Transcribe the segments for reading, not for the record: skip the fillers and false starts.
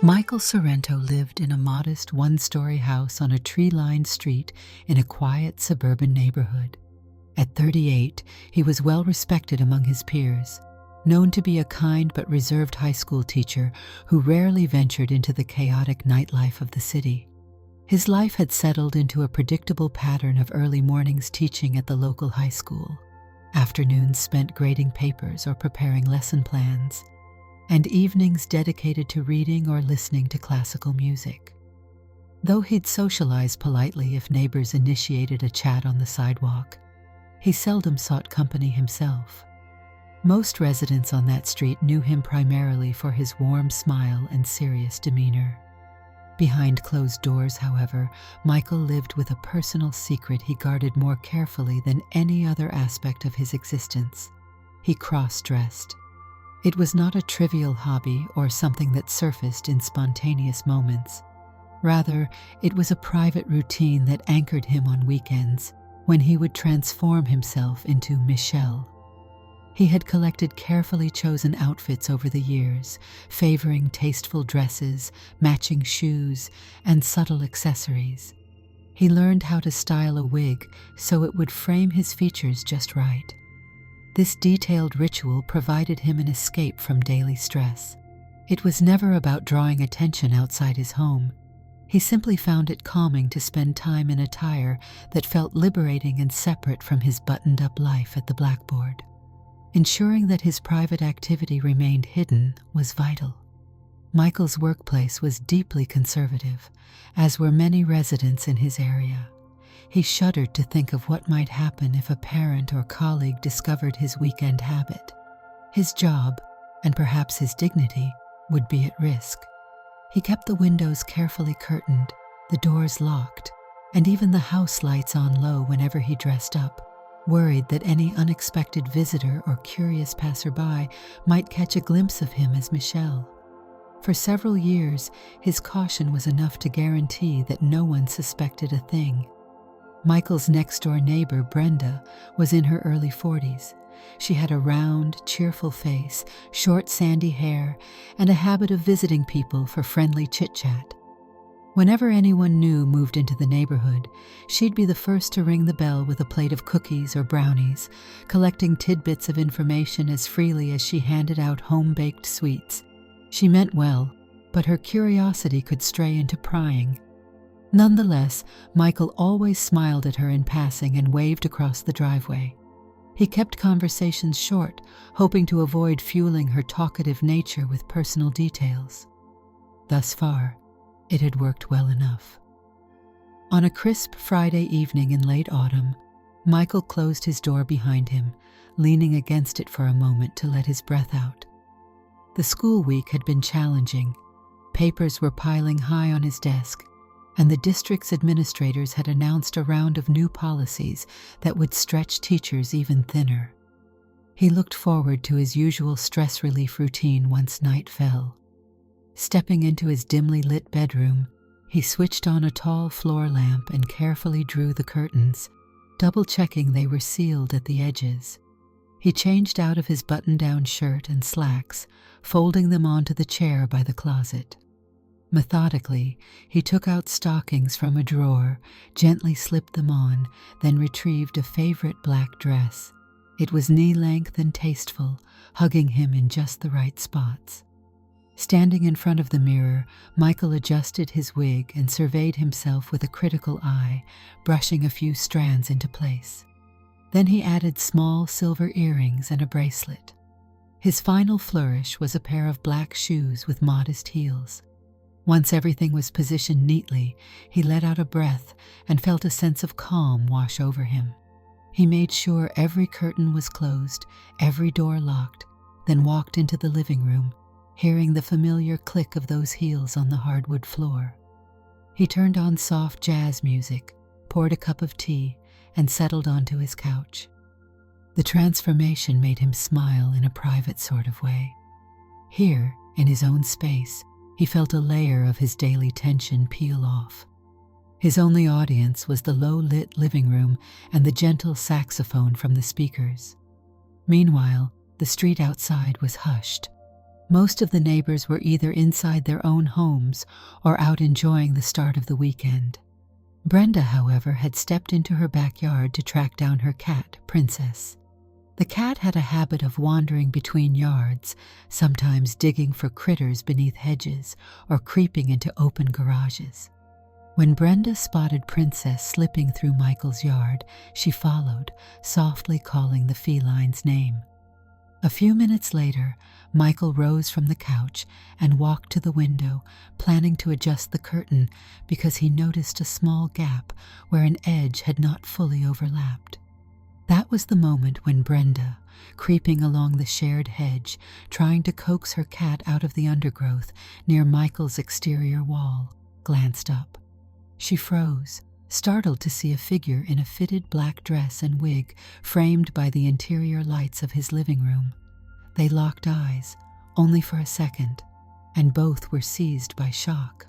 Michael Sorrento lived in a modest one-story house on a tree-lined street in a quiet suburban neighborhood. At 38, he was well respected among his peers, known to be a kind but reserved high school teacher who rarely ventured into the chaotic nightlife of the city. His life had settled into a predictable pattern of early mornings teaching at the local high school, afternoons spent grading papers or preparing lesson plans, and evenings dedicated to reading or listening to classical music. Though he'd socialize politely if neighbors initiated a chat on the sidewalk, he seldom sought company himself. Most residents on that street knew him primarily for his warm smile and serious demeanor. Behind closed doors, however, Michael lived with a personal secret he guarded more carefully than any other aspect of his existence. He cross-dressed. It was not a trivial hobby or something that surfaced in spontaneous moments. Rather, it was a private routine that anchored him on weekends, when he would transform himself into Michelle. He had collected carefully chosen outfits over the years, favoring tasteful dresses, matching shoes, and subtle accessories. He learned how to style a wig so it would frame his features just right. This detailed ritual provided him an escape from daily stress. It was never about drawing attention outside his home. He simply found it calming to spend time in attire that felt liberating and separate from his buttoned-up life at the blackboard. Ensuring that his private activity remained hidden was vital. Michael's workplace was deeply conservative, as were many residents in his area. He shuddered to think of what might happen if a parent or colleague discovered his weekend habit. His job, and perhaps his dignity, would be at risk. He kept the windows carefully curtained, the doors locked, and even the house lights on low whenever he dressed up, worried that any unexpected visitor or curious passerby might catch a glimpse of him as Michelle. For several years, his caution was enough to guarantee that no one suspected a thing. Michael's next-door neighbor, Brenda, was in her early 40s. She had a round, cheerful face, short sandy hair, and a habit of visiting people for friendly chit-chat. Whenever anyone new moved into the neighborhood, she'd be the first to ring the bell with a plate of cookies or brownies, collecting tidbits of information as freely as she handed out home-baked sweets. She meant well, but her curiosity could stray into prying. Nonetheless, Michael always smiled at her in passing and waved across the driveway. He kept conversations short, hoping to avoid fueling her talkative nature with personal details. Thus far, it had worked well enough. On a crisp Friday evening in late autumn, Michael closed his door behind him, leaning against it for a moment to let his breath out. The school week had been challenging. Papers were piling high on his desk, and the district's administrators had announced a round of new policies that would stretch teachers even thinner. He looked forward to his usual stress relief routine once night fell. Stepping into his dimly lit bedroom, he switched on a tall floor lamp and carefully drew the curtains, double-checking they were sealed at the edges. He changed out of his button-down shirt and slacks, folding them onto the chair by the closet. Methodically, he took out stockings from a drawer, gently slipped them on, then retrieved a favorite black dress. It was knee-length and tasteful, hugging him in just the right spots. Standing in front of the mirror, Michael adjusted his wig and surveyed himself with a critical eye, brushing a few strands into place. Then he added small silver earrings and a bracelet. His final flourish was a pair of black shoes with modest heels. Once everything was positioned neatly, he let out a breath and felt a sense of calm wash over him. He made sure every curtain was closed, every door locked, then walked into the living room, hearing the familiar click of those heels on the hardwood floor. He turned on soft jazz music, poured a cup of tea, and settled onto his couch. The transformation made him smile in a private sort of way. Here, in his own space, he felt a layer of his daily tension peel off. His only audience was the low-lit living room and the gentle saxophone from the speakers. Meanwhile, the street outside was hushed. Most of the neighbors were either inside their own homes or out enjoying the start of the weekend. Brenda, however, had stepped into her backyard to track down her cat, Princess. The cat had a habit of wandering between yards, sometimes digging for critters beneath hedges or creeping into open garages. When Brenda spotted Princess slipping through Michael's yard, she followed, softly calling the feline's name. A few minutes later, Michael rose from the couch and walked to the window, planning to adjust the curtain because he noticed a small gap where an edge had not fully overlapped. That was the moment when Brenda, creeping along the shared hedge, trying to coax her cat out of the undergrowth near Michael's exterior wall, glanced up. She froze, startled to see a figure in a fitted black dress and wig framed by the interior lights of his living room. They locked eyes, only for a second, and both were seized by shock.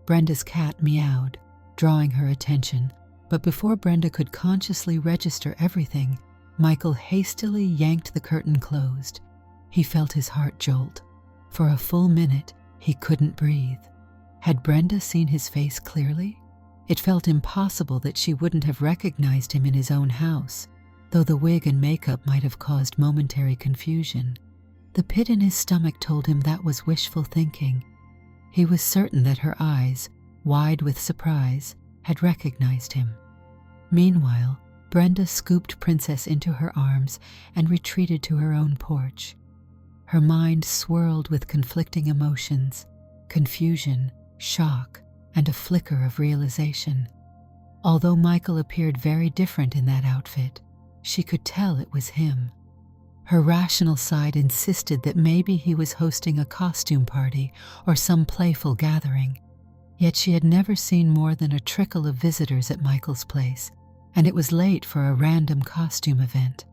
Brenda's cat meowed, drawing her attention, but before Brenda could consciously register everything, Michael hastily yanked the curtain closed. He felt his heart jolt. For a full minute, he couldn't breathe. Had Brenda seen his face clearly? It felt impossible that she wouldn't have recognized him in his own house, though the wig and makeup might have caused momentary confusion. The pit in his stomach told him that was wishful thinking. He was certain that her eyes, wide with surprise, had recognized him. Meanwhile, Brenda scooped Princess into her arms and retreated to her own porch. Her mind swirled with conflicting emotions, confusion, shock, and a flicker of realization. Although Michael appeared very different in that outfit, she could tell it was him. Her rational side insisted that maybe he was hosting a costume party or some playful gathering, yet she had never seen more than a trickle of visitors at Michael's place, and it was late for a random costume event.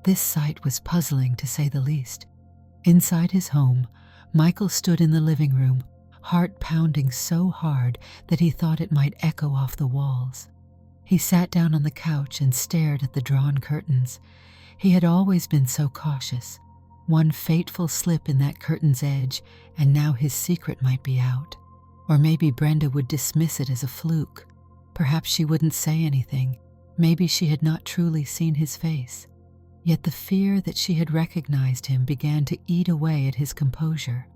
This sight was puzzling, to say the least. Inside his home, Michael stood in the living room, heart pounding so hard that he thought it might echo off the walls. He sat down on the couch and stared at the drawn curtains. He had always been so cautious. One fateful slip in that curtain's edge, and now his secret might be out. Or maybe Brenda would dismiss it as a fluke. Perhaps she wouldn't say anything. Maybe she had not truly seen his face. Yet the fear that she had recognized him began to eat away at his composure.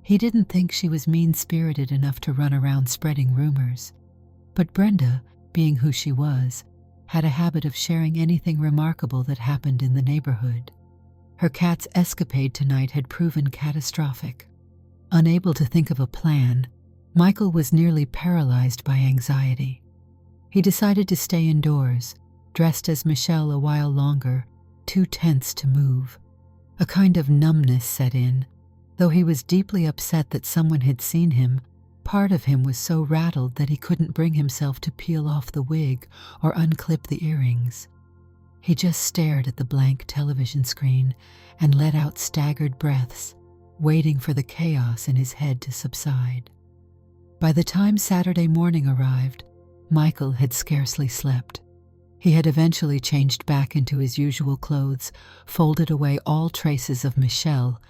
He didn't think she was mean-spirited enough to run around spreading rumors. But Brenda, being who she was, had a habit of sharing anything remarkable that happened in the neighborhood. Her cat's escapade tonight had proven catastrophic. Unable to think of a plan, Michael was nearly paralyzed by anxiety. He decided to stay indoors, dressed as Michelle a while longer, too tense to move. A kind of numbness set in. Though he was deeply upset that someone had seen him, part of him was so rattled that he couldn't bring himself to peel off the wig or unclip the earrings. He just stared at the blank television screen and let out staggered breaths, waiting for the chaos in his head to subside. By the time Saturday morning arrived, Michael had scarcely slept. He had eventually changed back into his usual clothes, folded away all traces of Michelle,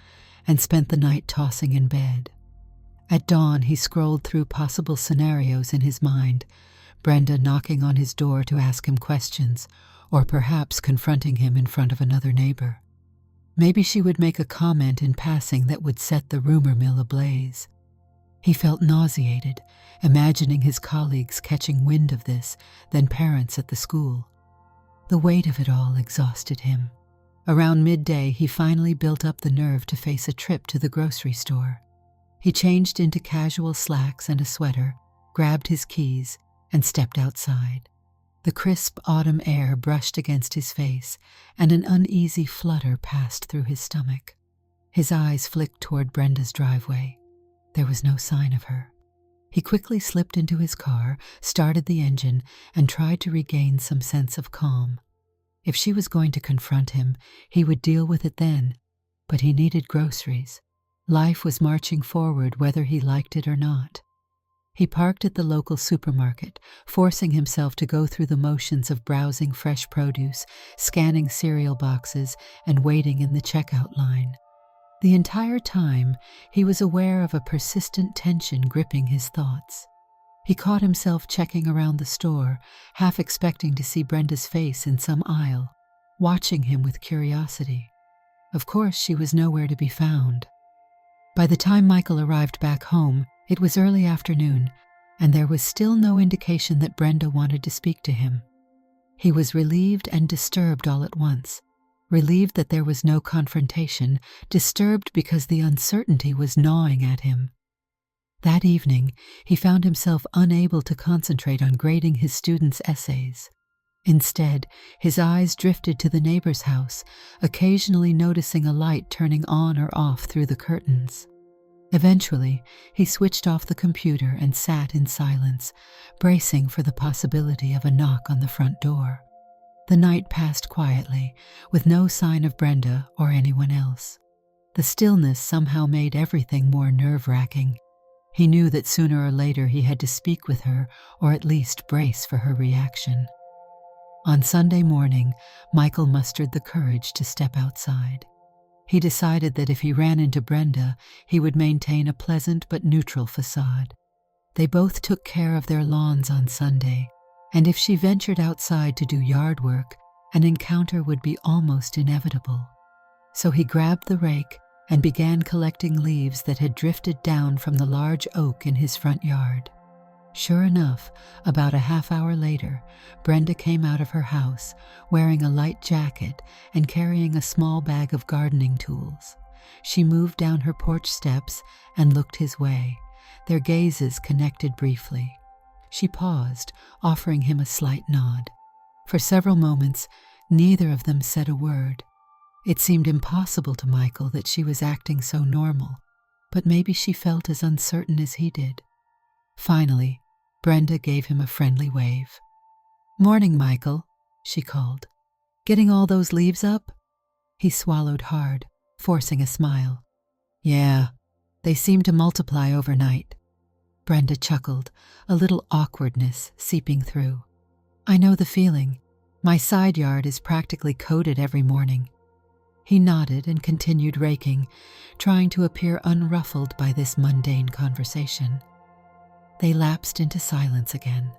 and spent the night tossing in bed. At dawn, he scrolled through possible scenarios in his mind, Brenda knocking on his door to ask him questions, or perhaps confronting him in front of another neighbor. Maybe she would make a comment in passing that would set the rumor mill ablaze. He felt nauseated, imagining his colleagues catching wind of this, then parents at the school. The weight of it all exhausted him. Around midday, he finally built up the nerve to face a trip to the grocery store. He changed into casual slacks and a sweater, grabbed his keys, and stepped outside. The crisp autumn air brushed against his face, and an uneasy flutter passed through his stomach. His eyes flicked toward Brenda's driveway. There was no sign of her. He quickly slipped into his car, started the engine, and tried to regain some sense of calm. If she was going to confront him, he would deal with it then, but he needed groceries. Life was marching forward whether he liked it or not. He parked at the local supermarket, forcing himself to go through the motions of browsing fresh produce, scanning cereal boxes, and waiting in the checkout line. The entire time, he was aware of a persistent tension gripping his thoughts. He caught himself checking around the store, half expecting to see Brenda's face in some aisle, watching him with curiosity. Of course, she was nowhere to be found. By the time Michael arrived back home, it was early afternoon, and there was still no indication that Brenda wanted to speak to him. He was relieved and disturbed all at once. Relieved that there was no confrontation, disturbed because the uncertainty was gnawing at him. That evening, he found himself unable to concentrate on grading his students' essays. Instead, his eyes drifted to the neighbor's house, occasionally noticing a light turning on or off through the curtains. Eventually, he switched off the computer and sat in silence, bracing for the possibility of a knock on the front door. The night passed quietly, with no sign of Brenda or anyone else. The stillness somehow made everything more nerve-wracking. He knew that sooner or later he had to speak with her, or at least brace for her reaction. On Sunday morning, Michael mustered the courage to step outside. He decided that if he ran into Brenda, he would maintain a pleasant but neutral facade. They both took care of their lawns on Sunday, and if she ventured outside to do yard work, an encounter would be almost inevitable. So he grabbed the rake and began collecting leaves that had drifted down from the large oak in his front yard. Sure enough, about a half hour later, Brenda came out of her house, wearing a light jacket and carrying a small bag of gardening tools. She moved down her porch steps and looked his way. Their gazes connected briefly. She paused, offering him a slight nod. For several moments, neither of them said a word. It seemed impossible to Michael that she was acting so normal, but maybe she felt as uncertain as he did. Finally, Brenda gave him a friendly wave. "Morning, Michael," she called. "Getting all those leaves up?" He swallowed hard, forcing a smile. "Yeah, they seem to multiply overnight." Brenda chuckled, a little awkwardness seeping through. "I know the feeling. My side yard is practically coated every morning." He nodded and continued raking, trying to appear unruffled by this mundane conversation. They lapsed into silence again.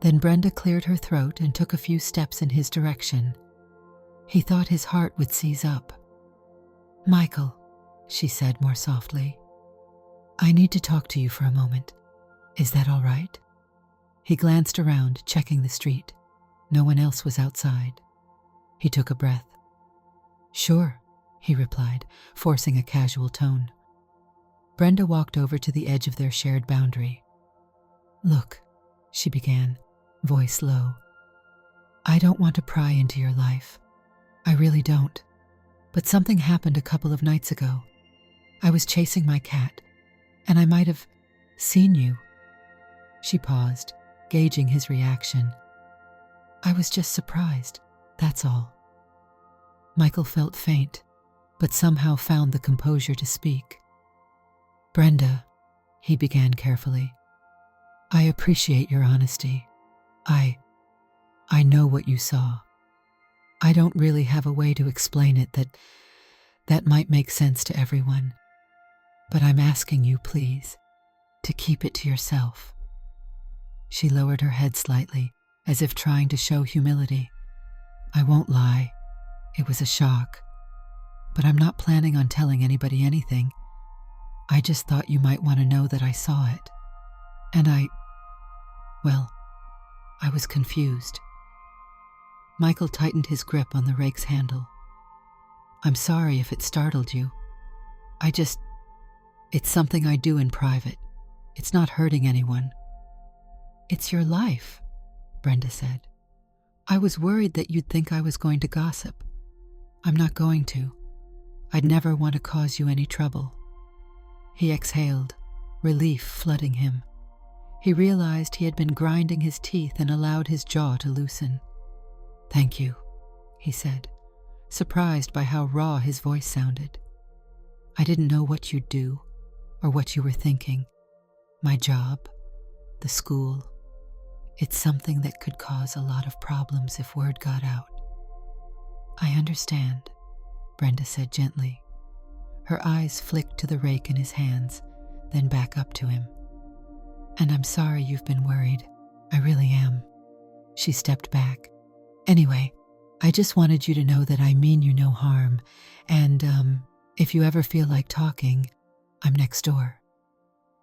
Then Brenda cleared her throat and took a few steps in his direction. He thought his heart would seize up. "Michael," she said more softly, "I need to talk to you for a moment. Is that all right?" He glanced around, checking the street. No one else was outside. He took a breath. "Sure," he replied, forcing a casual tone. Brenda walked over to the edge of their shared boundary. "Look," she began, voice low. "I don't want to pry into your life. I really don't. But something happened a couple of nights ago. I was chasing my cat, and I might have seen you." She paused, gauging his reaction. "I was just surprised, that's all." Michael felt faint, but somehow found the composure to speak. "Brenda," he began carefully, "I appreciate your honesty. I know what you saw. I don't really have a way to explain it that might make sense to everyone. But I'm asking you, please, to keep it to yourself." She lowered her head slightly, as if trying to show humility. "I won't lie. It was a shock. But I'm not planning on telling anybody anything. I just thought you might want to know that I saw it. And I was confused." Michael tightened his grip on the rake's handle. "I'm sorry if it startled you. It's something I do in private. It's not hurting anyone." "It's your life," Brenda said. "I was worried that you'd think I was going to gossip. I'm not going to. I'd never want to cause you any trouble." He exhaled, relief flooding him. He realized he had been grinding his teeth and allowed his jaw to loosen. "Thank you," he said, surprised by how raw his voice sounded. "I didn't know what you'd do or what you were thinking. My job, the school, it's something that could cause a lot of problems if word got out." "I understand," Brenda said gently. Her eyes flicked to the rake in his hands, then back up to him. "And I'm sorry you've been worried. I really am." She stepped back. "Anyway, I just wanted you to know that I mean you no harm, and, if you ever feel like talking, I'm next door."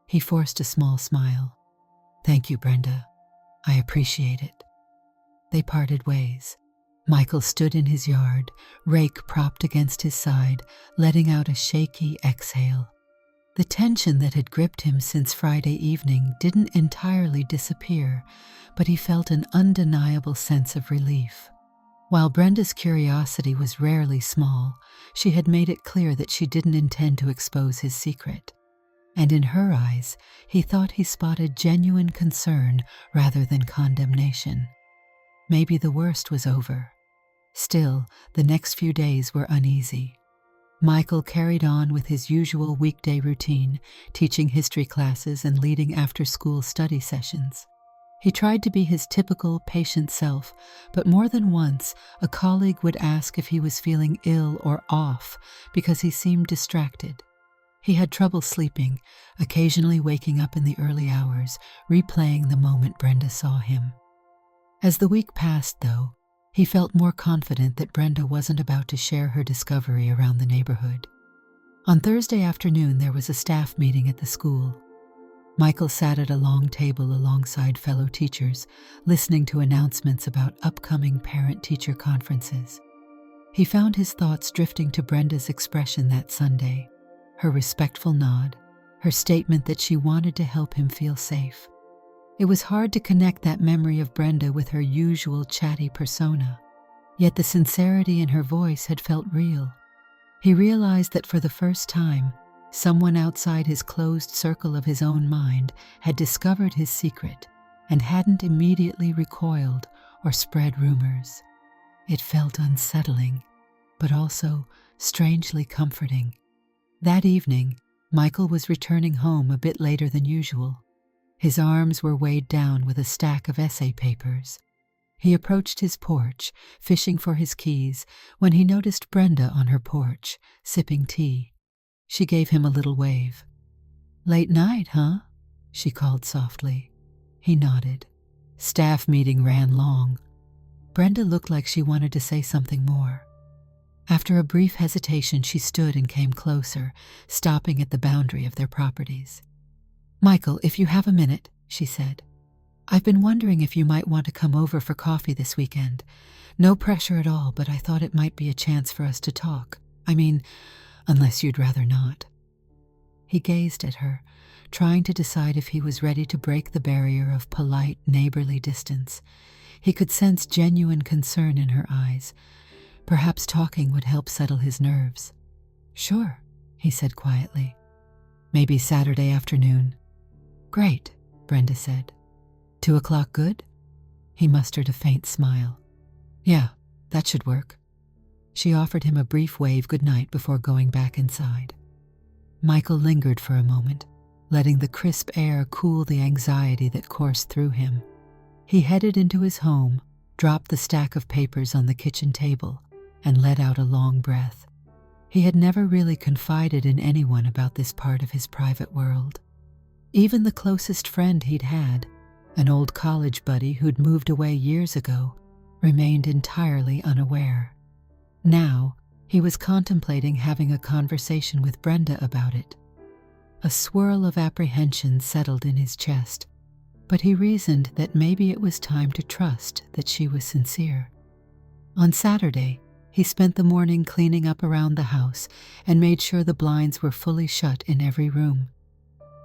He forced a small smile. "Thank you, Brenda. I appreciate it." They parted ways. Michael stood in his yard, rake propped against his side, letting out a shaky exhale. The tension that had gripped him since Friday evening didn't entirely disappear, but he felt an undeniable sense of relief. While Brenda's curiosity was rarely small, she had made it clear that she didn't intend to expose his secret. And in her eyes, he thought he spotted genuine concern rather than condemnation. Maybe the worst was over. Still, the next few days were uneasy. Michael carried on with his usual weekday routine, teaching history classes and leading after-school study sessions. He tried to be his typical, patient self, but more than once, a colleague would ask if he was feeling ill or off because he seemed distracted. He had trouble sleeping, occasionally waking up in the early hours, replaying the moment Brenda saw him. As the week passed, though, he felt more confident that Brenda wasn't about to share her discovery around the neighborhood. On Thursday afternoon, there was a staff meeting at the school. Michael sat at a long table alongside fellow teachers, listening to announcements about upcoming parent-teacher conferences. He found his thoughts drifting to Brenda's expression that Sunday, her respectful nod, her statement that she wanted to help him feel safe. It was hard to connect that memory of Brenda with her usual chatty persona, yet the sincerity in her voice had felt real. He realized that for the first time, someone outside his closed circle of his own mind had discovered his secret and hadn't immediately recoiled or spread rumors. It felt unsettling, but also strangely comforting. That evening, Michael was returning home a bit later than usual. His arms were weighed down with a stack of essay papers. He approached his porch, fishing for his keys, when he noticed Brenda on her porch, sipping tea. She gave him a little wave. "Late night, huh?" she called softly. He nodded. Staff meeting ran long. Brenda looked like she wanted to say something more. After a brief hesitation, she stood and came closer, stopping at the boundary of their properties. "Michael, if you have a minute," she said. "I've been wondering if you might want to come over for coffee this weekend. No pressure at all, but I thought it might be a chance for us to talk. I mean, unless you'd rather not." He gazed at her, trying to decide if he was ready to break the barrier of polite, neighborly distance. He could sense genuine concern in her eyes. Perhaps talking would help settle his nerves. "Sure," he said quietly. "Maybe Saturday afternoon." "Great," Brenda said. 2 o'clock good?" He mustered a faint smile. "Yeah, that should work." She offered him a brief wave goodnight before going back inside. Michael lingered for a moment, letting the crisp air cool the anxiety that coursed through him. He headed into his home, dropped the stack of papers on the kitchen table, and let out a long breath. He had never really confided in anyone about this part of his private world. Even the closest friend he'd had, an old college buddy who'd moved away years ago, remained entirely unaware. Now, he was contemplating having a conversation with Brenda about it. A swirl of apprehension settled in his chest, but he reasoned that maybe it was time to trust that she was sincere. On Saturday, he spent the morning cleaning up around the house and made sure the blinds were fully shut in every room.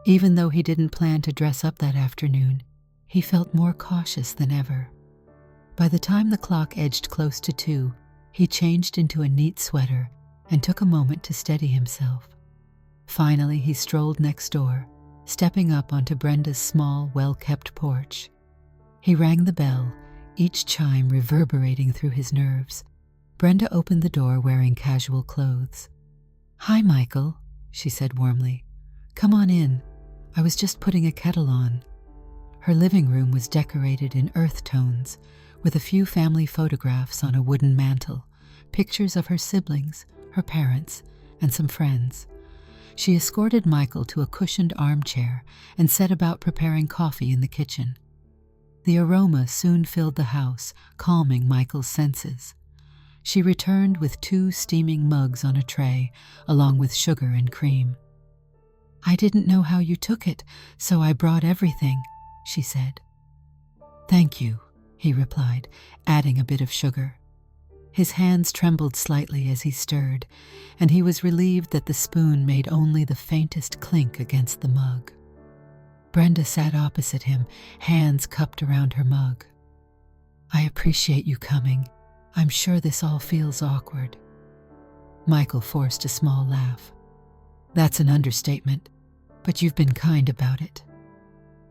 Even though he didn't plan to dress up that afternoon, he felt more cautious than ever. By the time the clock edged close to 2, he changed into a neat sweater and took a moment to steady himself. Finally, he strolled next door, stepping up onto Brenda's small, well-kept porch. He rang the bell, each chime reverberating through his nerves. Brenda opened the door wearing casual clothes. "Hi, Michael," she said warmly. "Come on in. I was just putting a kettle on." Her living room was decorated in earth tones, with a few family photographs on a wooden mantel, pictures of her siblings, her parents, and some friends. She escorted Michael to a cushioned armchair and set about preparing coffee in the kitchen. The aroma soon filled the house, calming Michael's senses. She returned with 2 steaming mugs on a tray, along with sugar and cream. "I didn't know how you took it, so I brought everything," she said. "Thank you," he replied, adding a bit of sugar. His hands trembled slightly as he stirred, and he was relieved that the spoon made only the faintest clink against the mug. Brenda sat opposite him, hands cupped around her mug. "I appreciate you coming. I'm sure this all feels awkward." Michael forced a small laugh. "That's an understatement, but you've been kind about it."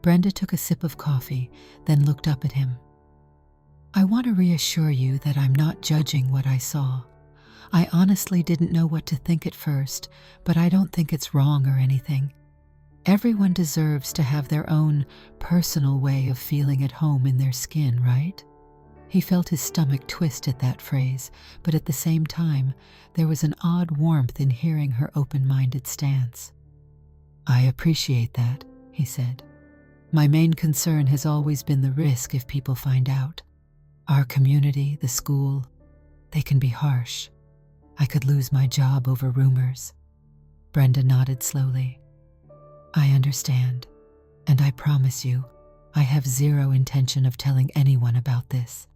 Brenda took a sip of coffee, then looked up at him. "I want to reassure you that I'm not judging what I saw. I honestly didn't know what to think at first, but I don't think it's wrong or anything. Everyone deserves to have their own personal way of feeling at home in their skin, right?" He felt his stomach twist at that phrase, but at the same time, there was an odd warmth in hearing her open-minded stance. "I appreciate that," he said. "My main concern has always been the risk if people find out. Our community, the school, they can be harsh. I could lose my job over rumors." Brenda nodded slowly. "I understand, and I promise you, I have zero intention of telling anyone about this."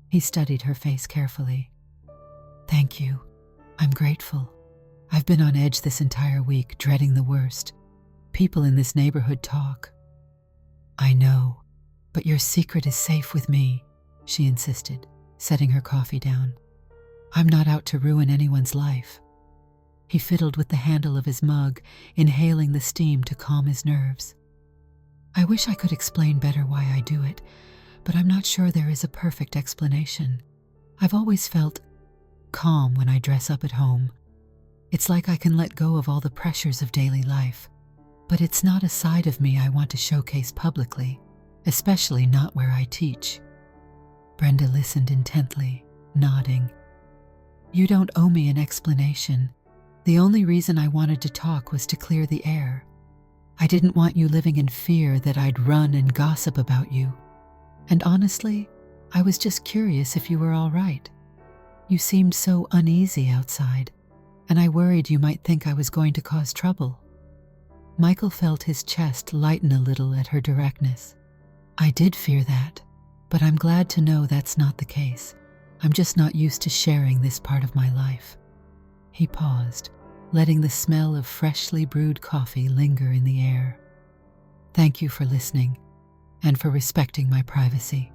He studied her face carefully. "Thank you. I'm grateful. I've been on edge this entire week, dreading the worst. People in this neighborhood talk." "I know, but your secret is safe with me," she insisted, setting her coffee down. "I'm not out to ruin anyone's life." He fiddled with the handle of his mug, inhaling the steam to calm his nerves. "I wish I could explain better why I do it, but I'm not sure there is a perfect explanation. I've always felt calm when I dress up at home. It's like I can let go of all the pressures of daily life, but it's not a side of me I want to showcase publicly, especially not where I teach." Brenda listened intently, nodding. "You don't owe me an explanation. The only reason I wanted to talk was to clear the air. I didn't want you living in fear that I'd run and gossip about you. And honestly, I was just curious if you were all right. You seemed so uneasy outside, and I worried you might think I was going to cause trouble." Michael felt his chest lighten a little at her directness. "I did fear that, but I'm glad to know that's not the case. I'm just not used to sharing this part of my life." He paused, letting the smell of freshly brewed coffee linger in the air. "Thank you for listening, and for respecting my privacy."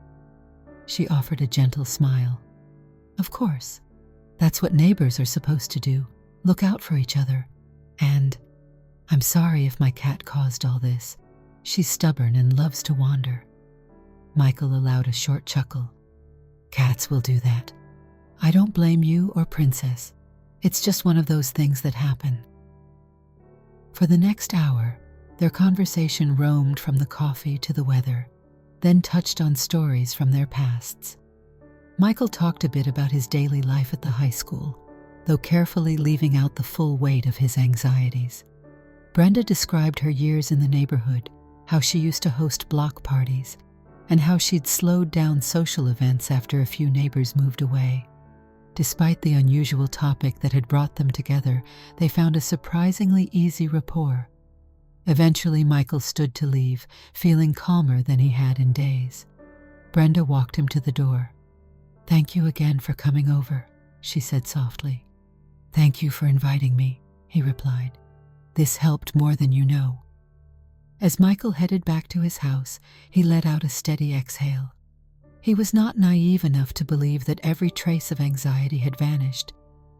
She offered a gentle smile. "Of course. That's what neighbors are supposed to do, look out for each other. And I'm sorry if my cat caused all this. She's stubborn and loves to wander." Michael allowed a short chuckle. "Cats will do that. I don't blame you or Princess. It's just one of those things that happen." For the next hour, their conversation roamed from the coffee to the weather, then touched on stories from their pasts. Michael talked a bit about his daily life at the high school, though carefully leaving out the full weight of his anxieties. Brenda described her years in the neighborhood, how she used to host block parties, and how she'd slowed down social events after a few neighbors moved away. Despite the unusual topic that had brought them together, they found a surprisingly easy rapport. Eventually, Michael stood to leave, feeling calmer than he had in days. Brenda walked him to the door. "Thank you again for coming over," she said softly. "Thank you for inviting me," he replied. "This helped more than you know." As Michael headed back to his house, he let out a steady exhale. He was not naive enough to believe that every trace of anxiety had vanished,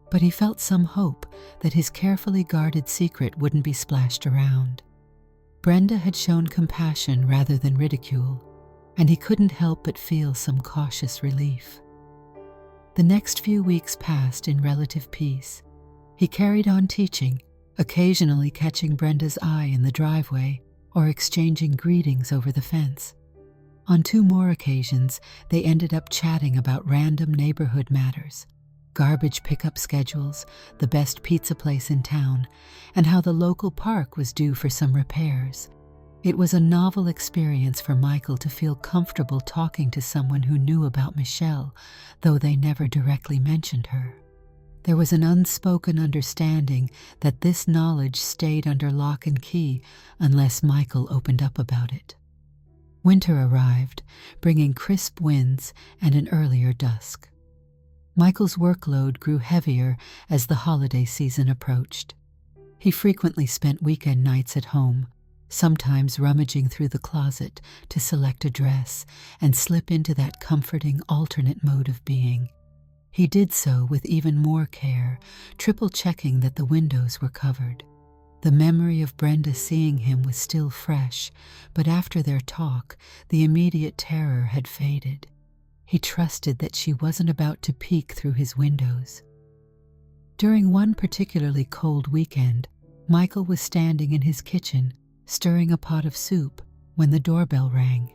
but he felt some hope that his carefully guarded secret wouldn't be splashed around. Brenda had shown compassion rather than ridicule, and he couldn't help but feel some cautious relief. The next few weeks passed in relative peace. He carried on teaching, occasionally catching Brenda's eye in the driveway or exchanging greetings over the fence. On 2 more occasions, they ended up chatting about random neighborhood matters. garbage pickup schedules, the best pizza place in town, and how the local park was due for some repairs. It was a novel experience for Michael to feel comfortable talking to someone who knew about Michelle, though they never directly mentioned her. There was an unspoken understanding that this knowledge stayed under lock and key unless Michael opened up about it. Winter arrived, bringing crisp winds and an earlier dusk. Michael's workload grew heavier as the holiday season approached. He frequently spent weekend nights at home, sometimes rummaging through the closet to select a dress and slip into that comforting alternate mode of being. He did so with even more care, triple-checking that the windows were covered. The memory of Brenda seeing him was still fresh, but after their talk, the immediate terror had faded. He trusted that she wasn't about to peek through his windows. During one particularly cold weekend, Michael was standing in his kitchen, stirring a pot of soup, when the doorbell rang.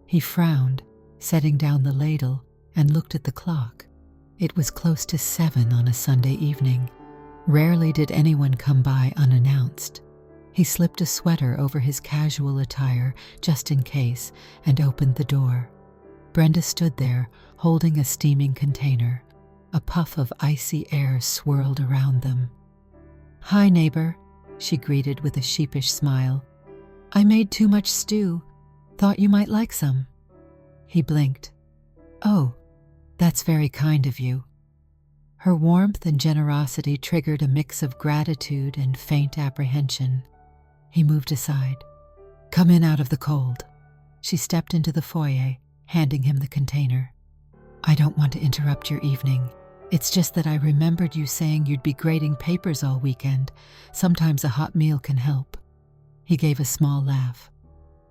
He frowned, setting down the ladle, and looked at the clock. It was close to 7 on a Sunday evening. Rarely did anyone come by unannounced. He slipped a sweater over his casual attire, just in case, and opened the door. Brenda stood there, holding a steaming container. A puff of icy air swirled around them. "Hi, neighbor," she greeted with a sheepish smile. "I made too much stew. Thought you might like some." He blinked. "Oh, that's very kind of you." Her warmth and generosity triggered a mix of gratitude and faint apprehension. He moved aside. "Come in out of the cold." She stepped into the foyer, handing him the container. "I don't want to interrupt your evening. It's just that I remembered you saying you'd be grading papers all weekend. Sometimes a hot meal can help." He gave a small laugh.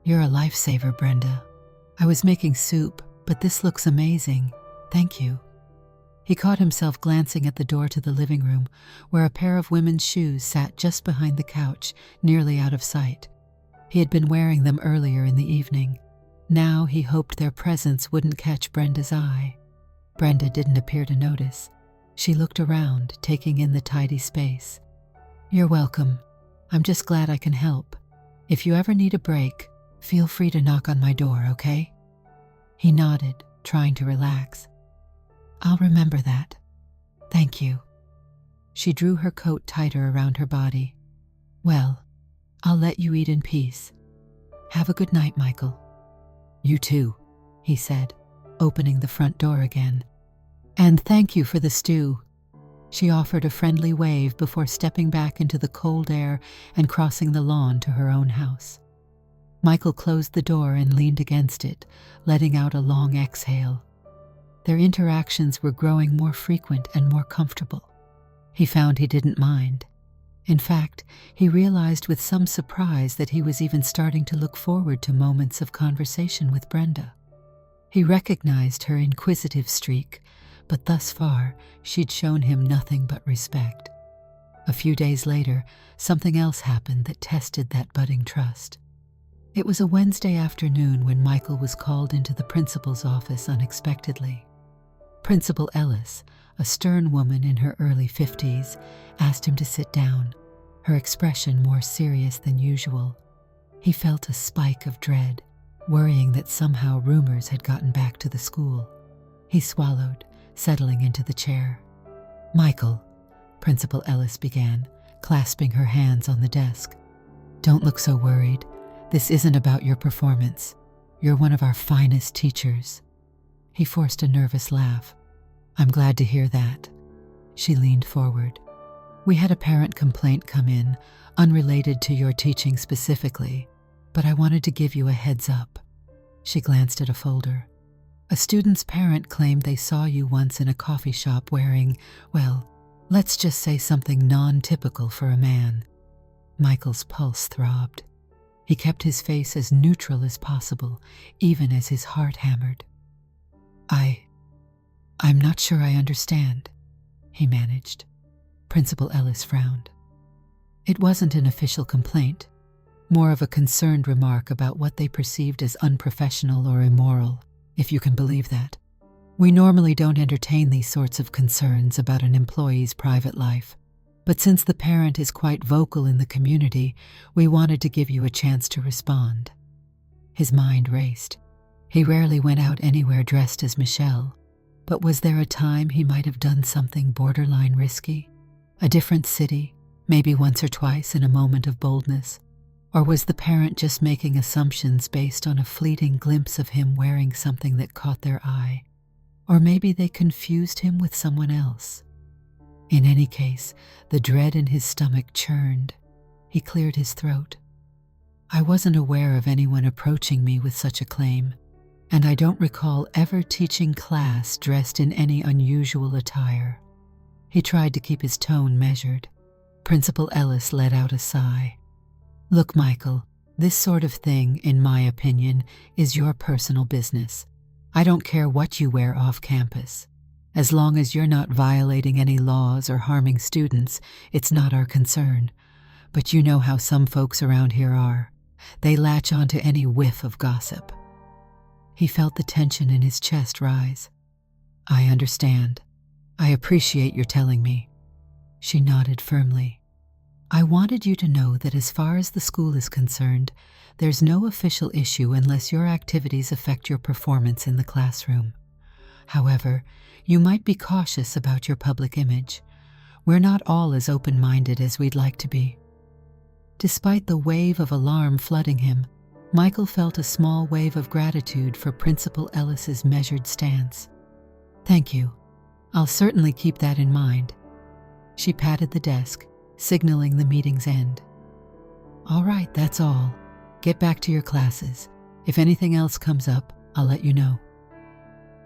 "You're a lifesaver, Brenda. I was making soup, but this looks amazing. Thank you." He caught himself glancing at the door to the living room, where a pair of women's shoes sat just behind the couch, nearly out of sight. He had been wearing them earlier in the evening. Now he hoped their presence wouldn't catch Brenda's eye. Brenda didn't appear to notice. She looked around, taking in the tidy space. "You're welcome. I'm just glad I can help. If you ever need a break, feel free to knock on my door, okay?" He nodded, trying to relax. "I'll remember that. Thank you." She drew her coat tighter around her body. "Well, I'll let you eat in peace. Have a good night, Michael." "You too," he said, opening the front door again. "And thank you for the stew." She offered a friendly wave before stepping back into the cold air and crossing the lawn to her own house. Michael closed the door and leaned against it, letting out a long exhale. Their interactions were growing more frequent and more comfortable. He found he didn't mind. In fact, he realized with some surprise that he was even starting to look forward to moments of conversation with Brenda. He recognized her inquisitive streak, but thus far she'd shown him nothing but respect. A few days later, something else happened that tested that budding trust. It was a Wednesday afternoon when Michael was called into the principal's office unexpectedly. Principal Ellis, a stern woman in her early 50s, asked him to sit down, her expression more serious than usual. He felt a spike of dread, worrying that somehow rumors had gotten back to the school. He swallowed, settling into the chair. "Michael," Principal Ellis began, clasping her hands on the desk. "Don't look so worried. This isn't about your performance. You're one of our finest teachers." He forced a nervous laugh. "I'm glad to hear that." She leaned forward. "We had a parent complaint come in, unrelated to your teaching specifically, but I wanted to give you a heads up." She glanced at a folder. "A student's parent claimed they saw you once in a coffee shop wearing, well, let's just say something non-typical for a man." Michael's pulse throbbed. He kept his face as neutral as possible, even as his heart hammered. I'm not sure I understand," he managed. Principal Ellis frowned. It wasn't an official complaint, more of a concerned remark about what they perceived as unprofessional or immoral, if you can believe that. We normally don't entertain these sorts of concerns about an employee's private life, but since the parent is quite vocal in the community, we wanted to give you a chance to respond." His mind raced. He rarely went out anywhere dressed as Michelle, but was there a time he might have done something borderline risky? A different city, maybe once or twice in a moment of boldness? Or was the parent just making assumptions based on a fleeting glimpse of him wearing something that caught their eye? Or maybe they confused him with someone else. In any case, the dread in his stomach churned. He cleared his throat. "I wasn't aware of anyone approaching me with such a claim, and I don't recall ever teaching class dressed in any unusual attire." He tried to keep his tone measured. Principal Ellis let out a sigh. "Look, Michael, this sort of thing, in my opinion, is your personal business. I don't care what you wear off campus. As long as you're not violating any laws or harming students, it's not our concern. But you know how some folks around here are. They latch onto any whiff of gossip." He felt the tension in his chest rise. "I understand. I appreciate your telling me." She nodded firmly. "I wanted you to know that as far as the school is concerned, there's no official issue unless your activities affect your performance in the classroom. However, you might be cautious about your public image. We're not all as open-minded as we'd like to be." Despite the wave of alarm flooding him, Michael felt a small wave of gratitude for Principal Ellis's measured stance. "Thank you. I'll certainly keep that in mind." She patted the desk, signaling the meeting's end. "All right, that's all. Get back to your classes. If anything else comes up, I'll let you know."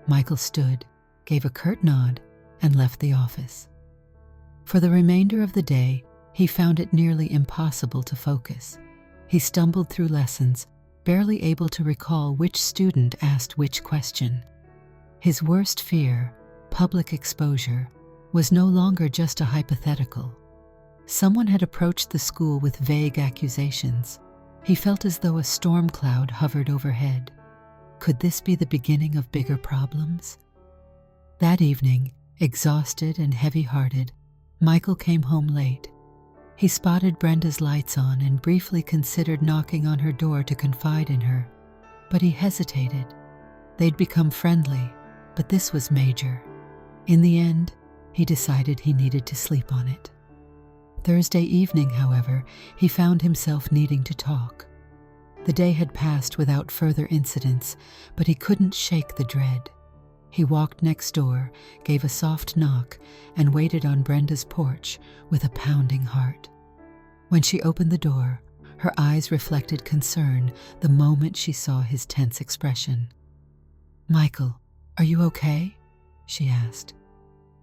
Michael stood, gave a curt nod, and left the office. For the remainder of the day, he found it nearly impossible to focus. He stumbled through lessons, barely able to recall which student asked which question. His worst fear, public exposure, was no longer just a hypothetical. Someone had approached the school with vague accusations. He felt as though a storm cloud hovered overhead. Could this be the beginning of bigger problems? That evening, exhausted and heavy-hearted, Michael came home late. He spotted Brenda's lights on and briefly considered knocking on her door to confide in her, but he hesitated. They'd become friendly, but this was major. In the end, he decided he needed to sleep on it. Thursday evening, however, he found himself needing to talk. The day had passed without further incidents, but he couldn't shake the dread. He walked next door, gave a soft knock, and waited on Brenda's porch with a pounding heart. When she opened the door, her eyes reflected concern the moment she saw his tense expression. "Michael, are you okay?" she asked.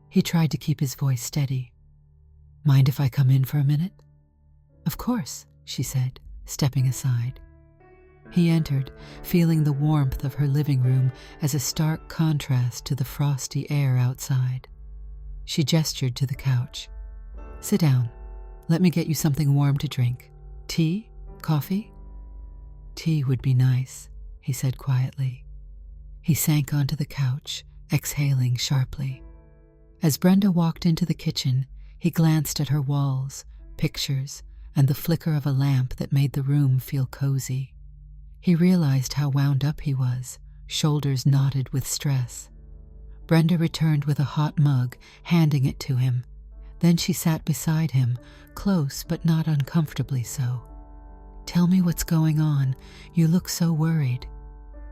He tried to keep his voice steady. "Mind if I come in for a minute?" "Of course," she said, stepping aside. He entered, feeling the warmth of her living room as a stark contrast to the frosty air outside. She gestured to the couch. "Sit down. Let me get you something warm to drink. Tea? Coffee?" "Tea would be nice," he said quietly. He sank onto the couch, exhaling sharply. As Brenda walked into the kitchen, he glanced at her walls, pictures, and the flicker of a lamp that made the room feel cozy. He realized how wound up he was, shoulders knotted with stress. Brenda returned with a hot mug, handing it to him. Then she sat beside him, close but not uncomfortably so. "Tell me what's going on. You look so worried."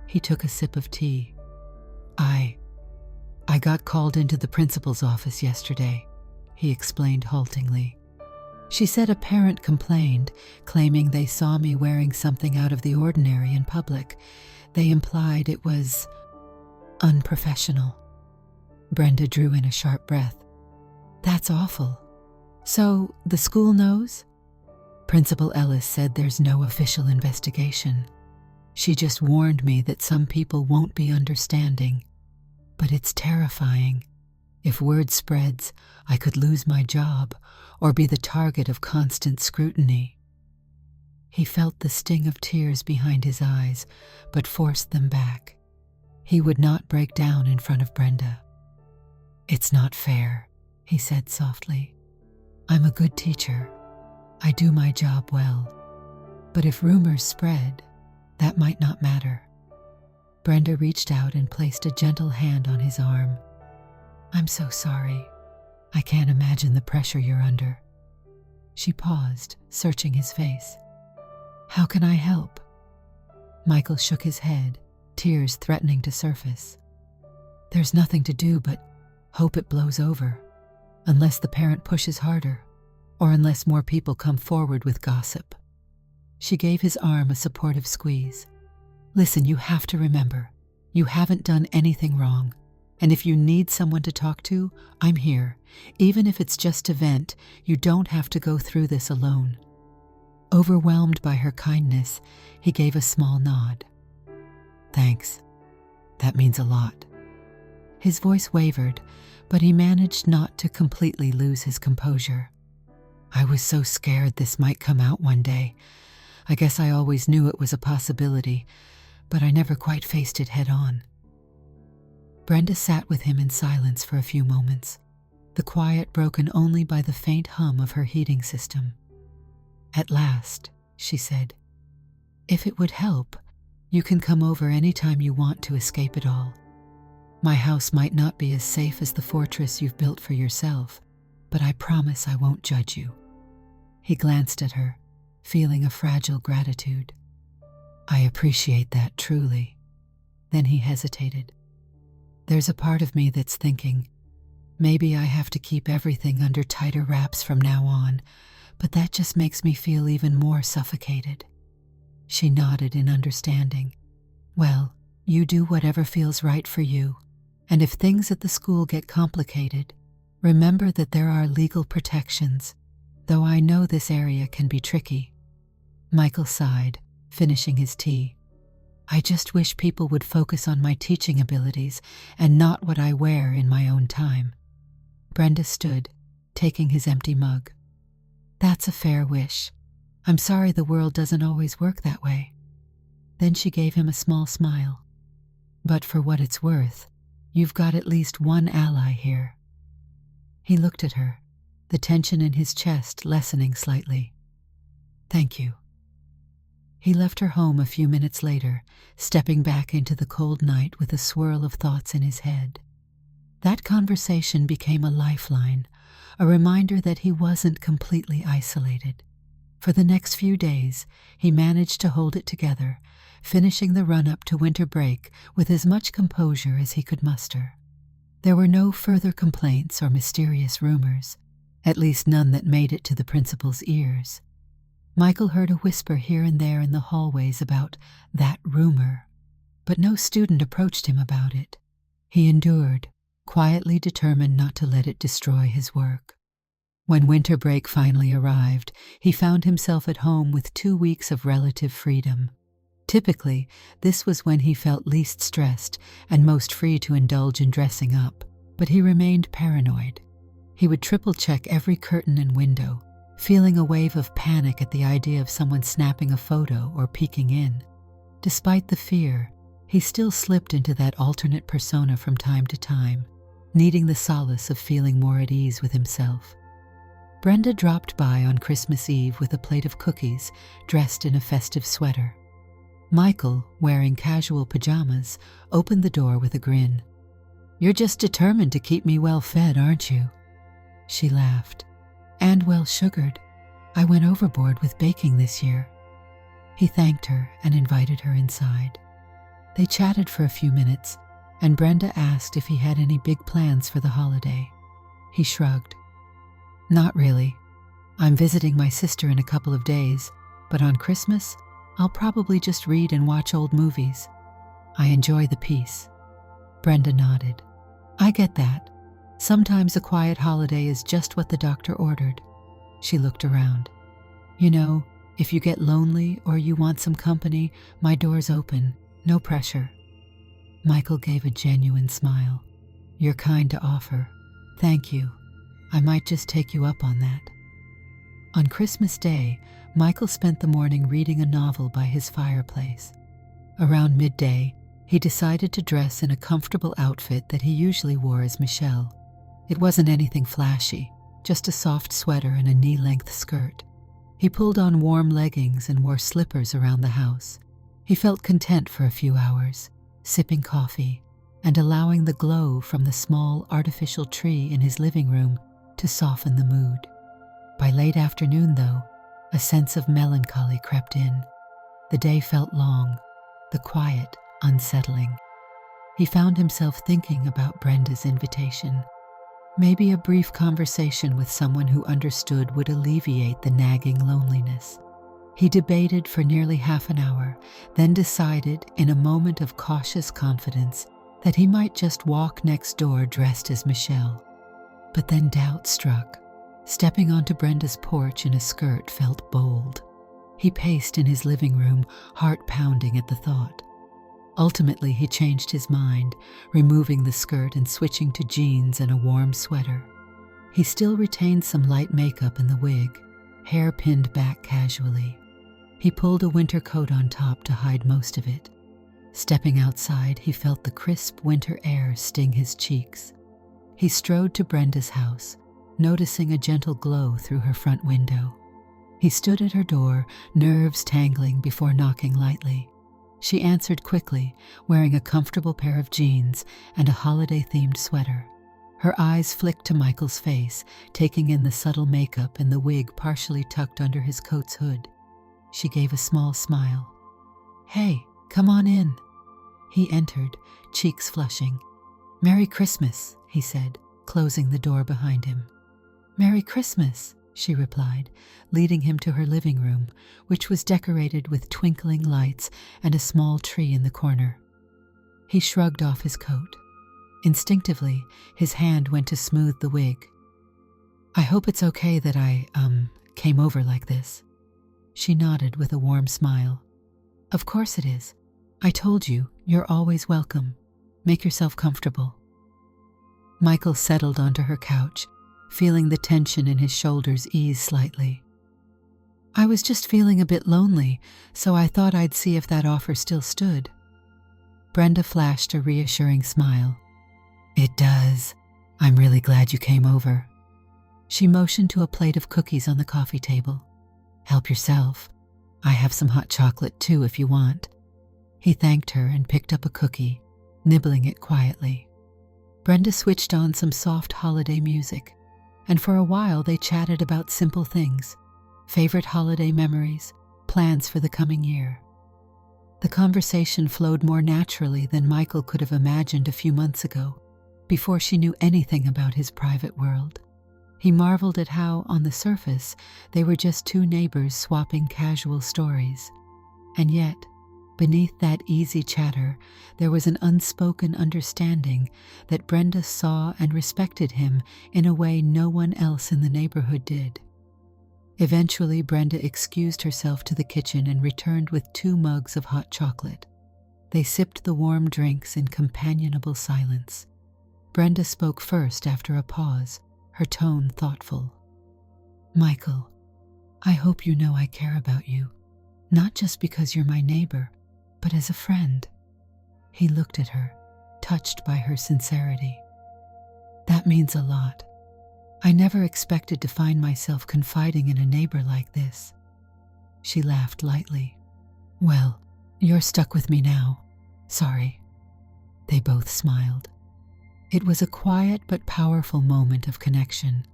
He took a sip of tea. I got called into the principal's office yesterday," he explained haltingly. "She said a parent complained, claiming they saw me wearing something out of the ordinary in public. They implied it was unprofessional." Brenda drew in a sharp breath. "That's awful. So, the school knows?" Principal Ellis said there's no official investigation. She just warned me that some people won't be understanding. But it's terrifying. If word spreads, I could lose my job or be the target of constant scrutiny. He felt the sting of tears behind his eyes, but forced them back. He would not break down in front of Brenda. "It's not fair," he said softly. "I'm a good teacher. I do my job well. But if rumors spread, that might not matter." Brenda reached out and placed a gentle hand on his arm. "I'm so sorry. I can't imagine the pressure you're under." She paused, searching his face. "How can I help?" Michael shook his head, tears threatening to surface. "There's nothing to do but hope it blows over, unless the parent pushes harder, or unless more people come forward with gossip." She gave his arm a supportive squeeze. "Listen, you have to remember, you haven't done anything wrong. And if you need someone to talk to, I'm here. Even if it's just to vent, you don't have to go through this alone." Overwhelmed by her kindness, he gave a small nod. "Thanks. That means a lot." His voice wavered, but he managed not to completely lose his composure. "I was so scared this might come out one day. I guess I always knew it was a possibility, but I never quite faced it head on." Brenda sat with him in silence for a few moments, the quiet broken only by the faint hum of her heating system. "At last," she said, "if it would help, you can come over any time you want to escape it all. My house might not be as safe as the fortress you've built for yourself, but I promise I won't judge you." He glanced at her, feeling a fragile gratitude. "I appreciate that truly." Then he hesitated. "There's a part of me that's thinking, maybe I have to keep everything under tighter wraps from now on, but that just makes me feel even more suffocated." She nodded in understanding. "Well, you do whatever feels right for you, and if things at the school get complicated, remember that there are legal protections, though I know this area can be tricky." Michael sighed, finishing his tea. "I just wish people would focus on my teaching abilities and not what I wear in my own time." Brenda stood, taking his empty mug. "That's a fair wish. I'm sorry the world doesn't always work that way." Then she gave him a small smile. "But for what it's worth, you've got at least one ally here." He looked at her, the tension in his chest lessening slightly. "Thank you." He left her home a few minutes later, stepping back into the cold night with a swirl of thoughts in his head. That conversation became a lifeline, a reminder that he wasn't completely isolated. For the next few days, he managed to hold it together, finishing the run-up to winter break with as much composure as he could muster. There were no further complaints or mysterious rumors, at least none that made it to the principal's ears. Michael heard a whisper here and there in the hallways about that rumor, but no student approached him about it. He endured, quietly determined not to let it destroy his work. When winter break finally arrived, he found himself at home with 2 weeks of relative freedom. Typically, this was when he felt least stressed and most free to indulge in dressing up, but he remained paranoid. He would triple-check every curtain and window, feeling a wave of panic at the idea of someone snapping a photo or peeking in. Despite the fear, he still slipped into that alternate persona from time to time, needing the solace of feeling more at ease with himself. Brenda dropped by on Christmas Eve with a plate of cookies, dressed in a festive sweater. Michael, wearing casual pajamas, opened the door with a grin. "You're just determined to keep me well fed, aren't you?" She laughed. "And well sugared. I went overboard with baking this year." He thanked her and invited her inside. They chatted for a few minutes, and Brenda asked if he had any big plans for the holiday. He shrugged. "Not really. I'm visiting my sister in a couple of days, but on Christmas, I'll probably just read and watch old movies. I enjoy the peace." Brenda nodded. "I get that. Sometimes a quiet holiday is just what the doctor ordered." She looked around. "You know, if you get lonely or you want some company, my door's open. No pressure." Michael gave a genuine smile. "You're kind to offer. Thank you. I might just take you up on that." On Christmas Day, Michael spent the morning reading a novel by his fireplace. Around midday, He decided to dress in a comfortable outfit that he usually wore as Michelle. It wasn't anything flashy, just a soft sweater and a knee-length skirt. He pulled on warm leggings and wore slippers around the house. He felt content for a few hours, sipping coffee and allowing the glow from the small artificial tree in his living room to soften the mood. By late afternoon, though, a sense of melancholy crept in. The day felt long, the quiet unsettling. He found himself thinking about Brenda's invitation. Maybe a brief conversation with someone who understood would alleviate the nagging loneliness. He debated for nearly half an hour, then decided, in a moment of cautious confidence, that he might just walk next door dressed as Michelle. But then doubt struck. Stepping onto Brenda's porch in a skirt felt bold. He paced in his living room, heart pounding at the thought. Ultimately, he changed his mind, removing the skirt and switching to jeans and a warm sweater. He still retained some light makeup in the wig, hair pinned back casually. He pulled a winter coat on top to hide most of it. Stepping outside, he felt the crisp winter air sting his cheeks. He strode to Brenda's house, noticing a gentle glow through her front window. He stood at her door, nerves tangling, before knocking lightly. She answered quickly, wearing a comfortable pair of jeans and a holiday-themed sweater. Her eyes flicked to Michael's face, taking in the subtle makeup and the wig partially tucked under his coat's hood. She gave a small smile. "Hey, come on in." He entered, cheeks flushing. "Merry Christmas," he said, closing the door behind him. "Merry Christmas," she replied, leading him to her living room, which was decorated with twinkling lights and a small tree in the corner. He shrugged off his coat. Instinctively, his hand went to smooth the wig. "I hope it's okay that I, came over like this." She nodded with a warm smile. "Of course it is. I told you, you're always welcome. Make yourself comfortable." Michael settled onto her couch, feeling the tension in his shoulders ease slightly. "I was just feeling a bit lonely, so I thought I'd see if that offer still stood." Brenda flashed a reassuring smile. "It does. I'm really glad you came over." She motioned to a plate of cookies on the coffee table. "Help yourself. I have some hot chocolate too if you want." He thanked her and picked up a cookie, nibbling it quietly. Brenda switched on some soft holiday music, and for a while they chatted about simple things, favorite holiday memories, plans for the coming year. The conversation flowed more naturally than Michael could have imagined a few months ago, before she knew anything about his private world. He marveled at how, on the surface, they were just two neighbors swapping casual stories. And yet, beneath that easy chatter, there was an unspoken understanding that Brenda saw and respected him in a way no one else in the neighborhood did. Eventually, Brenda excused herself to the kitchen and returned with 2 mugs of hot chocolate. They sipped the warm drinks in companionable silence. Brenda spoke first after a pause, her tone thoughtful. "Michael, I hope you know I care about you, not just because you're my neighbor, but as a friend." He looked at her, touched by her sincerity. "That means a lot. I never expected to find myself confiding in a neighbor like this." She laughed lightly. "Well, you're stuck with me now. Sorry." They both smiled. It was a quiet but powerful moment of connection.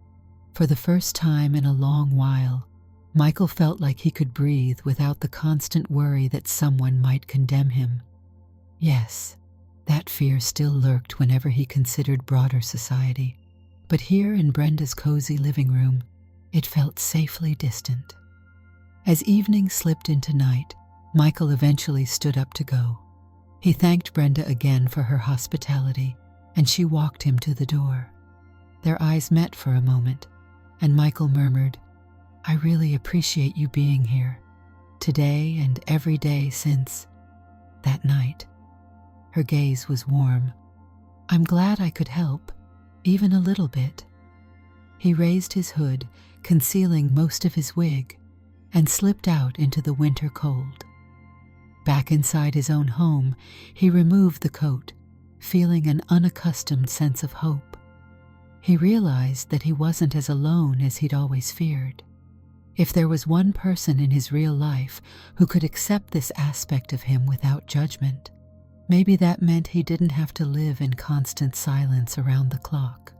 For the first time in a long while, Michael felt like he could breathe without the constant worry that someone might condemn him. Yes, that fear still lurked whenever he considered broader society, but here in Brenda's cozy living room, it felt safely distant. As evening slipped into night, Michael eventually stood up to go. He thanked Brenda again for her hospitality, and she walked him to the door. Their eyes met for a moment, and Michael murmured, "I really appreciate you being here, today and every day since that night." Her gaze was warm. "I'm glad I could help, even a little bit." He raised his hood, concealing most of his wig, and slipped out into the winter cold. Back inside his own home, he removed the coat, feeling an unaccustomed sense of hope. He realized that he wasn't as alone as he'd always feared. If there was one person in his real life who could accept this aspect of him without judgment, maybe that meant he didn't have to live in constant silence around the clock.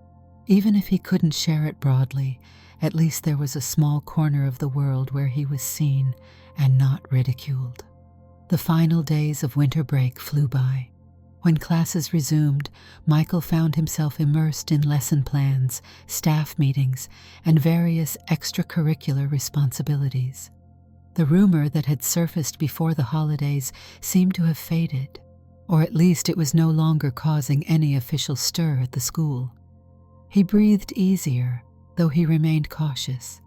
Even if he couldn't share it broadly, at least there was a small corner of the world where he was seen and not ridiculed. The final days of winter break flew by. When classes resumed, Michael found himself immersed in lesson plans, staff meetings, and various extracurricular responsibilities. The rumor that had surfaced before the holidays seemed to have faded, or at least it was no longer causing any official stir at the school. He breathed easier, though he remained cautious.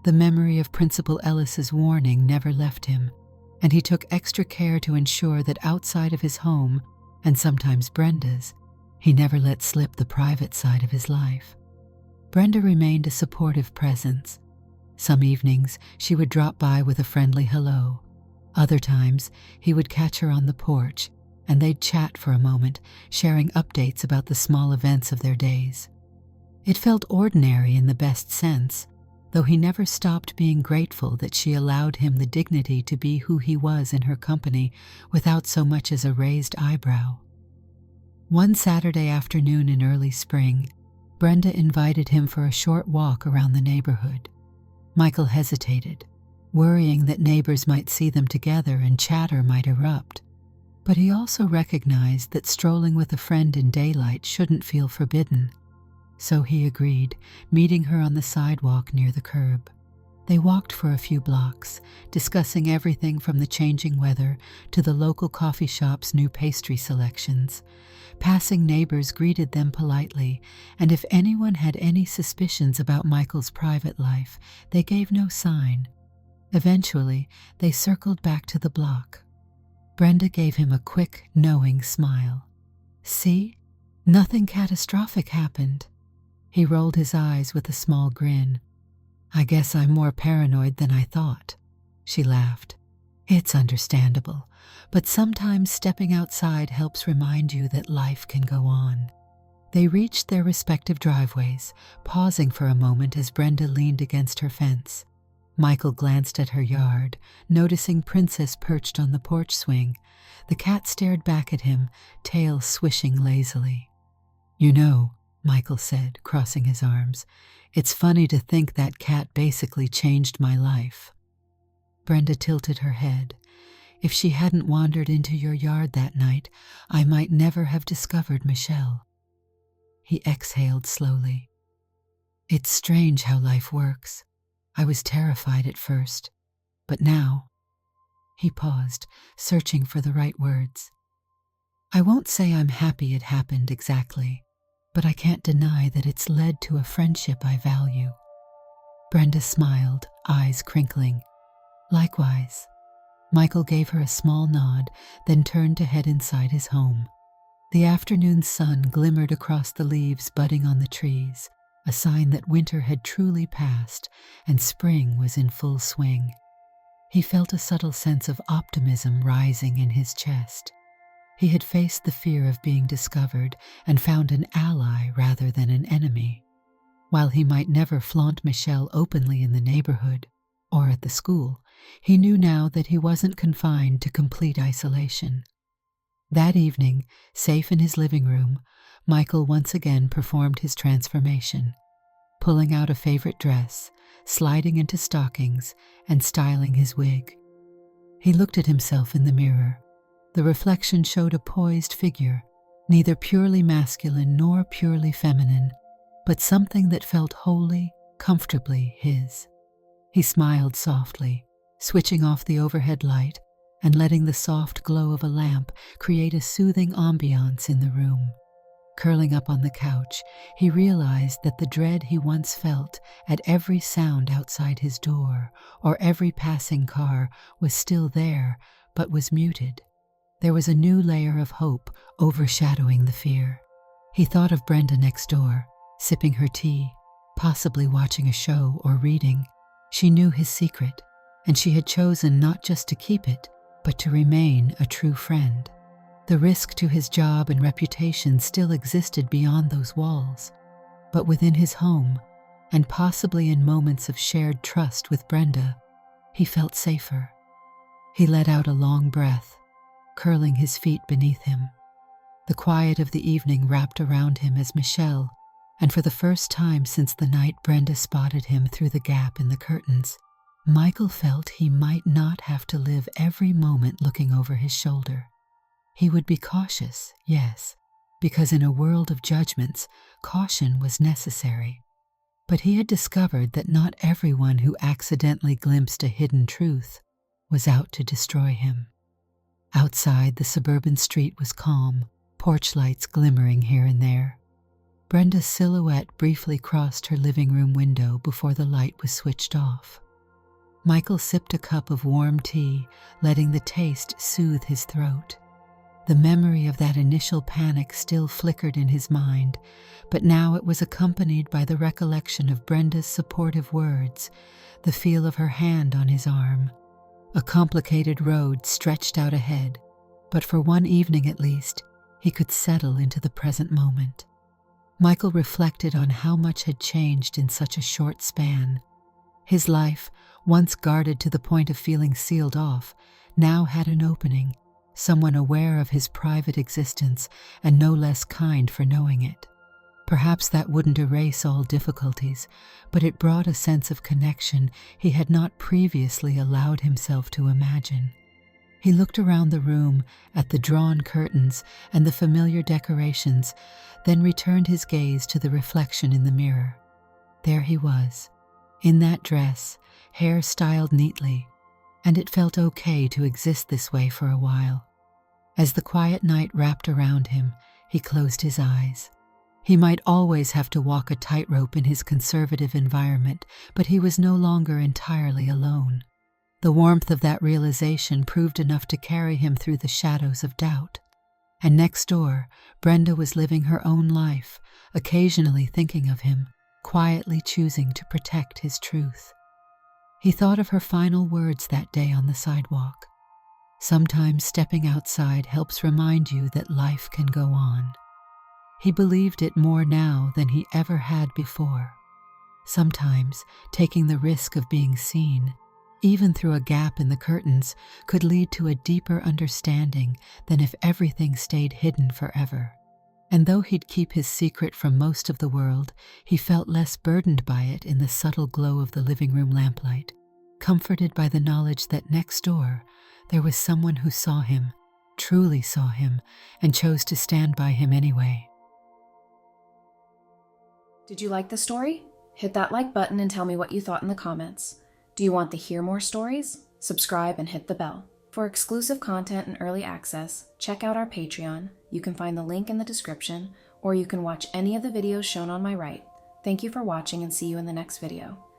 The memory of Principal Ellis's warning never left him, and he took extra care to ensure that outside of his home, and sometimes Brenda's, he never let slip the private side of his life. Brenda remained a supportive presence. Some evenings, she would drop by with a friendly hello. Other times, he would catch her on the porch, and they'd chat for a moment, sharing updates about the small events of their days. It felt ordinary in the best sense, though he never stopped being grateful that she allowed him the dignity to be who he was in her company without so much as a raised eyebrow. One Saturday afternoon in early spring, Brenda invited him for a short walk around the neighborhood. Michael hesitated, worrying that neighbors might see them together and chatter might erupt. But he also recognized that strolling with a friend in daylight shouldn't feel forbidden. So he agreed, meeting her on the sidewalk near the curb. They walked for a few blocks, discussing everything from the changing weather to the local coffee shop's new pastry selections. Passing neighbors greeted them politely, and if anyone had any suspicions about Michael's private life, they gave no sign. Eventually, they circled back to the block. Brenda gave him a quick, knowing smile. "See? Nothing catastrophic happened." He rolled his eyes with a small grin. "I guess I'm more paranoid than I thought," she laughed. "It's understandable, but sometimes stepping outside helps remind you that life can go on." They reached their respective driveways, pausing for a moment as Brenda leaned against her fence. Michael glanced at her yard, noticing Princess perched on the porch swing. The cat stared back at him, tail swishing lazily. "You know," Michael said, crossing his arms, "it's funny to think that cat basically changed my life." Brenda tilted her head. "If she hadn't wandered into your yard that night, I might never have discovered Michelle." He exhaled slowly. "It's strange how life works. I was terrified at first, but now—" He paused, searching for the right words. "I won't say I'm happy it happened exactly, but I can't deny that it's led to a friendship I value." Brenda smiled, eyes crinkling. "Likewise." Michael gave her a small nod, then turned to head inside his home. The afternoon sun glimmered across the leaves budding on the trees, a sign that winter had truly passed and spring was in full swing. He felt a subtle sense of optimism rising in his chest. He had faced the fear of being discovered and found an ally rather than an enemy. While he might never flaunt Michelle openly in the neighborhood or at the school, he knew now that he wasn't confined to complete isolation. That evening, safe in his living room, Michael once again performed his transformation, pulling out a favorite dress, sliding into stockings, and styling his wig. He looked at himself in the mirror. The reflection showed a poised figure, neither purely masculine nor purely feminine, but something that felt wholly, comfortably his. He smiled softly, switching off the overhead light and letting the soft glow of a lamp create a soothing ambiance in the room. Curling up on the couch, he realized that the dread he once felt at every sound outside his door or every passing car was still there, but was muted. There was a new layer of hope overshadowing the fear. He thought of Brenda next door, sipping her tea, possibly watching a show or reading. She knew his secret, and she had chosen not just to keep it, but to remain a true friend. The risk to his job and reputation still existed beyond those walls, but within his home, and possibly in moments of shared trust with Brenda, he felt safer. He let out a long breath, curling his feet beneath him. The quiet of the evening wrapped around him as Michelle, and for the first time since the night Brenda spotted him through the gap in the curtains, Michael felt he might not have to live every moment looking over his shoulder. He would be cautious, yes, because in a world of judgments, caution was necessary. But he had discovered that not everyone who accidentally glimpsed a hidden truth was out to destroy him. Outside, the suburban street was calm, porch lights glimmering here and there. Brenda's silhouette briefly crossed her living room window before the light was switched off. Michael sipped a cup of warm tea, letting the taste soothe his throat. The memory of that initial panic still flickered in his mind, but now it was accompanied by the recollection of Brenda's supportive words, the feel of her hand on his arm. A complicated road stretched out ahead, but for one evening at least, he could settle into the present moment. Michael reflected on how much had changed in such a short span. His life, once guarded to the point of feeling sealed off, now had an opening, someone aware of his private existence and no less kind for knowing it. Perhaps that wouldn't erase all difficulties, but it brought a sense of connection he had not previously allowed himself to imagine. He looked around the room at the drawn curtains and the familiar decorations, then returned his gaze to the reflection in the mirror. There he was, in that dress, hair styled neatly, and it felt okay to exist this way for a while. As the quiet night wrapped around him, he closed his eyes. He might always have to walk a tightrope in his conservative environment, but he was no longer entirely alone. The warmth of that realization proved enough to carry him through the shadows of doubt. And next door, Brenda was living her own life, occasionally thinking of him, quietly choosing to protect his truth. He thought of her final words that day on the sidewalk. Sometimes stepping outside helps remind you that life can go on. He believed it more now than he ever had before. Sometimes taking the risk of being seen, even through a gap in the curtains, could lead to a deeper understanding than if everything stayed hidden forever. And though he'd keep his secret from most of the world, he felt less burdened by it in the subtle glow of the living room lamplight, comforted by the knowledge that next door there was someone who saw him, truly saw him, and chose to stand by him anyway. Did you like the story? Hit that like button and tell me what you thought in the comments. Do you want to hear more stories? Subscribe and hit the bell. For exclusive content and early access, check out our Patreon. You can find the link in the description, or you can watch any of the videos shown on my right. Thank you for watching and see you in the next video.